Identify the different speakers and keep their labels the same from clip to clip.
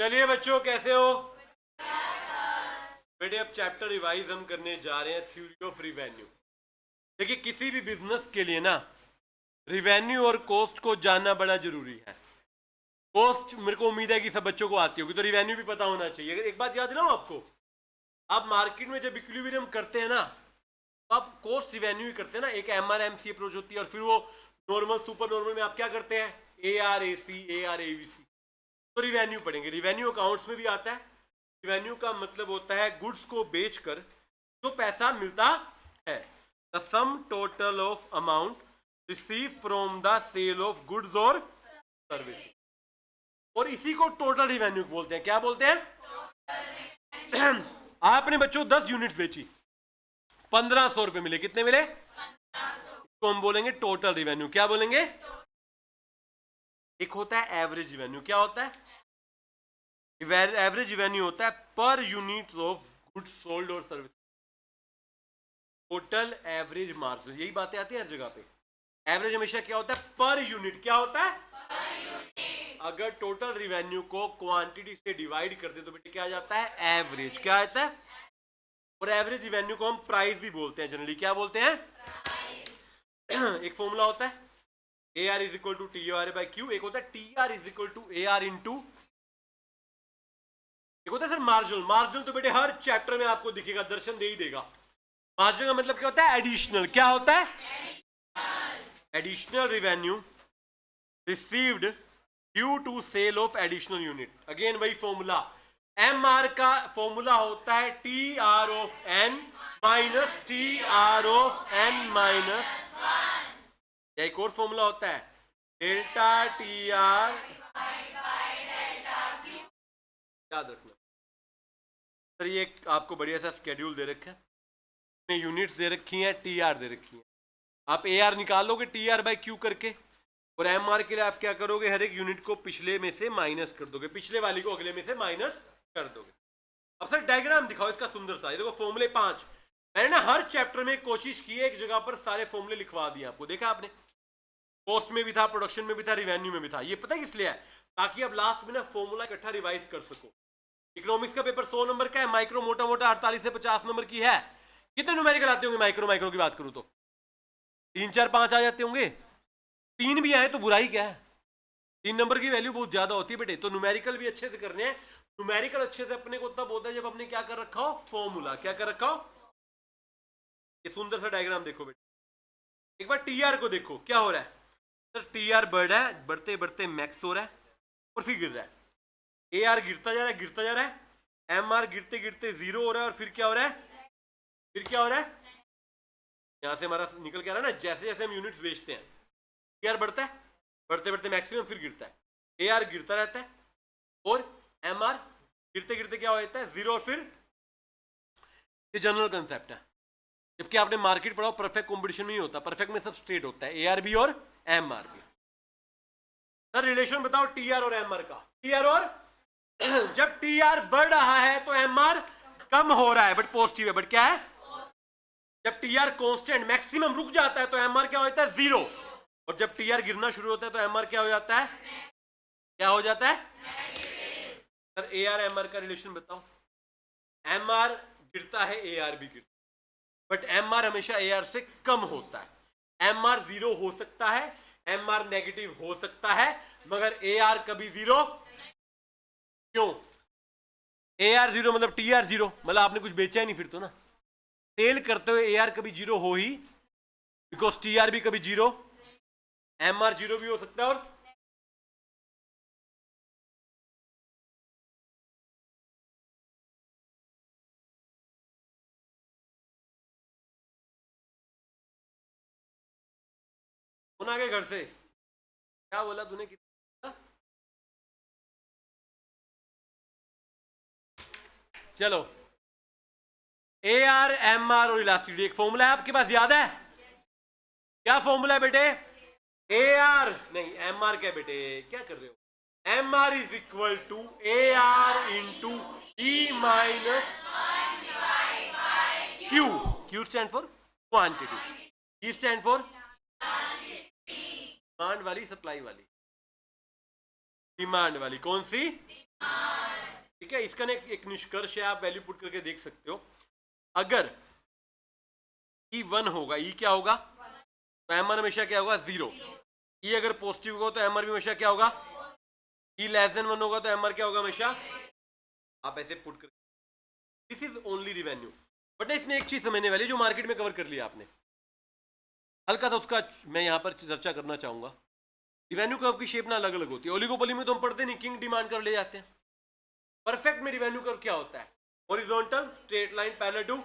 Speaker 1: चलिए बच्चों, कैसे हो बेटे? अब चैप्टर रिवाइज हम करने जा रहे हैं, थ्योरी ऑफ रिवेन्यू। देखिए, किसी भी बिजनेस के लिए ना रिवेन्यू और कॉस्ट को जानना बड़ा जरूरी है। कॉस्ट मेरे को उम्मीद है कि सब बच्चों को आती होगी, तो रिवेन्यू भी पता होना चाहिए। एक बात याद दिलाऊं आपको, आप मार्केट में जब इक्विलिब्रियम करते हैं ना, तो आप कॉस्ट रिवेन्यू ही करते हैं ना। एक MRMC अप्रोच होती है, और फिर वो नॉर्मल सुपर नॉर्मल में आप क्या करते हैं? ARAC, ARAVC। तो रिवेन्यू पढ़ेंगे। रिवेन्यू अकाउंट्स में भी आता है। रिवेन्यू का मतलब होता है गुड्स को बेचकर जो पैसा मिलता है, the sum total of amount receive from the sale of goods और सर्विस। और इसी को टोटल रिवेन्यू बोलते हैं। क्या बोलते हैं? आपने बच्चों 10 यूनिट्स बेची, 1500 रुपए मिले। कितने मिले? तो हम बोलेंगे टोटल रिवेन्यू। क्या बोलेंगे? एक होता है एवरेज रिवेन्यू। क्या होता है? एवरेज रिवेन्यू होता है per unit of goods sold और सर्विस। टोटल एवरेज मार्जिन, यही बातें आती हैं हर जगह पे। एवरेज हमेशा क्या होता है? Per unit. क्या होता है? अगर टोटल रिवेन्यू को क्वांटिटी से डिवाइड कर दे तो बेटे क्या आ जाता है? एवरेज। क्या आता है? और एवरेज रिवेन्यू को हम प्राइस भी बोलते हैं जनरली। क्या बोलते हैं? एक फॉर्मूला होता है AR is equal to TR/Q। एक होता है TR is equal to AR into, एक होता है सर मार्जिनल। मार्जिनल तो बेटे हर चैप्टर में आपको दिखेगा, दर्शन दे ही देगा। मार्जिन का मतलब क्या होता है? एडिशनल। क्या होता है? Additional revenue received due to sale of additional unit. Again वही फॉर्मूला। MR का फॉर्मूला होता है TR of N minus TR of N minus, या एक और फॉर्मूला होता है डेल्टा TR। याद रखना सर, ये आपको बढ़िया सा स्केड्यूल दे रखा है, यूनिट्स दे रखी हैं, TR दे रखी है। आप AR निकालोगे TR/Q करके, और MR के लिए आप क्या करोगे? हर एक यूनिट को पिछले में से माइनस कर दोगे, पिछले वाली को अगले में से माइनस कर दोगे। अब सर डायग्राम दिखाओ इसका सुंदर सा। ये देखो फॉर्मूले 5। मैंने ना हर चैप्टर में कोशिश की है एक जगह पर सारे फॉर्मूले लिखवा दिए आपको। देखा आपने? कॉस्ट में भी था, प्रोडक्शन में भी था, रिवेन्यू में भी था। ये पता है किस लिए है? ताकि अब लास्ट में ना फॉर्मूला इकट्ठा रिवाइज कर सको। इकोनॉमिक्स का पेपर 100 नंबर का है, माइक्रो मोटा मोटा 48 से 50 नंबर की है। कितने न्यूमेरिकल आते होंगे माइक्रो की बात करूं तो? 3 4 5 आ जाते होंगे। 3 भी आए तो बुराई क्या है? 3 नंबर की वैल्यू बहुत ज्यादा होती है बेटे। तो न्यूमेरिकल भी अच्छे से करने हैं। न्यूमेरिकल अच्छे से अपने को तब होता है जब अपने क्या कर रखा हो? फॉर्मूला। क्या कर रखा हो? ये सुंदर सा डायग्राम देखो बेटे। एक बार TR को देखो क्या हो रहा है। सर TR बढ़ रहा है, बढ़ते बढ़ते मैक्स हो रहा है और फिर गिर रहा है। AR गिरता जा रहा है, गिरता जा रहा है। MR गिरते गिरते 0 हो रहा है, और फिर क्या हो रहा है? फिर क्या हो रहा है? यहां से हमारा निकल के आ रहा है ना, जैसे जैसे हम यूनिट्स बेचते हैं TR बढ़ता है, बढ़ते बढ़ते मैक्सिमम, फिर गिरता है। AR गिरता रहता है, और MR गिरते गिरते क्या हो जाता है? 0। और फिर ये जनरल कंसेप्ट है। जबकि आपने मार्केट पढ़ा, परफेक्ट कॉम्पिटिशन में नहीं होता, परफेक्ट में सब स्ट्रेट होता है, AR भी और MR भी। सर रिलेशन बताओ TR और MR का। TR और जब TR बढ़ रहा है तो MR कम हो रहा है, बट पॉजिटिव है। बट क्या है? जब TR कांस्टेंट मैक्सिमम रुक जाता है तो MR क्या हो जाता है? 0। और जब TR गिरना शुरू होता है तो MR क्या हो जाता है? क्या हो जाता है? सर AR MR का रिलेशन बताओ। MR गिरता है, AR भी गिरता है, बट MR हमेशा AR से कम होता है। MR 0 हो सकता है, MR नेगेटिव हो सकता है, मगर AR कभी 0। क्यों? AR 0 मतलब TR 0, मतलब आपने कुछ बेचा ही नहीं फिर तो ना। सेल करते हुए AR कभी 0 हो ही, बिकॉज TR भी कभी 0, MR 0 भी हो सकता है। और कौन आ गए घर से? क्या बोला तूने? कितना? चलो, AR MR और इलास्टिसिटी एक फॉर्मूला है आपके पास, याद है? क्या फॉर्मूला है बेटे? AR नहीं, MR क्या बेटे? क्या कर रहे हो? MR is equal to AR into E minus Q। Q stand for quantity, E stand for demand वाली, सप्लाई वाली। डिमांड वाली। कौन सी? ठीक है, इसका एक निष्कर्ष है, आप वैल्यू पुट करके देख सकते हो। अगर ई 1 होगा, ई क्या होगा? तो एमआर हमेशा क्या होगा? 0। ई अगर पॉजिटिव होगा तो एमआर भी हमेशा क्या होगा? ई लेस देन 1 होगा तो एमआर क्या होगा? हमेशा। आप ऐसे पुट कर, this is only revenue. But इसमें एक चीज समझने वाली जो मार्केट में कवर कर लिया आपने, हल्का सा उसका मैं यहां पर चर्चा करना चाहूंगा। रिवेन्यू कर्व की शेप ना अलग अलग होती है। ओलिगोपोली में तो हम पढ़ते नहीं, किंग डिमांड कर ले जाते हैं। परफेक्ट में रिवेन्यू कर्व क्या होता है? Horizontal straight line parallel to,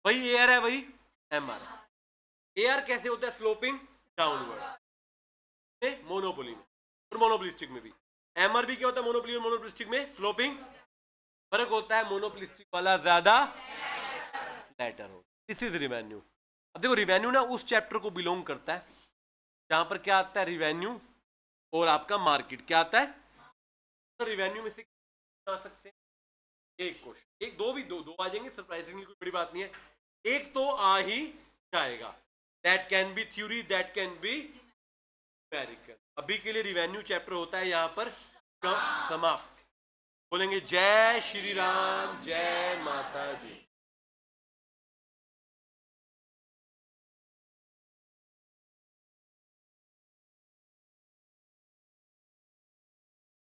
Speaker 1: वही एआर है, वही एमआर है। एआर कैसे होता है? स्लोपिंग डाउनवर्ड, मोनोपोली में और मोनोपोलिस्टिक में भी। एमआर भी क्या होता है? मोनोपोली और मोनोपोलिस्टिक में स्लोपिंग। फर्क होता है, मोनोपोलिस्टिक वाला ज्यादा फ्लैटर हो। This is revenue. अब देखो, रिवेन्यू ना उस चैप्टर को बिलोंग करता है जहां पर क्या आता है? रिवेन्यू और आपका मार्केट क्या आता है? तो रिवेन्यू में से आ सकते हैं एक क्वेश्चन, एक दो भी, दो आ जाएंगे, सरप्राइजिंगली कोई बड़ी बात नहीं है। एक तो आ ही जाएगा। That can be theory, that can be numerical. अभी के लिए रिवेन्यू चैप्टर होता है यहां पर समाप्त। बोलेंगे जय श्री राम, जय माता दी।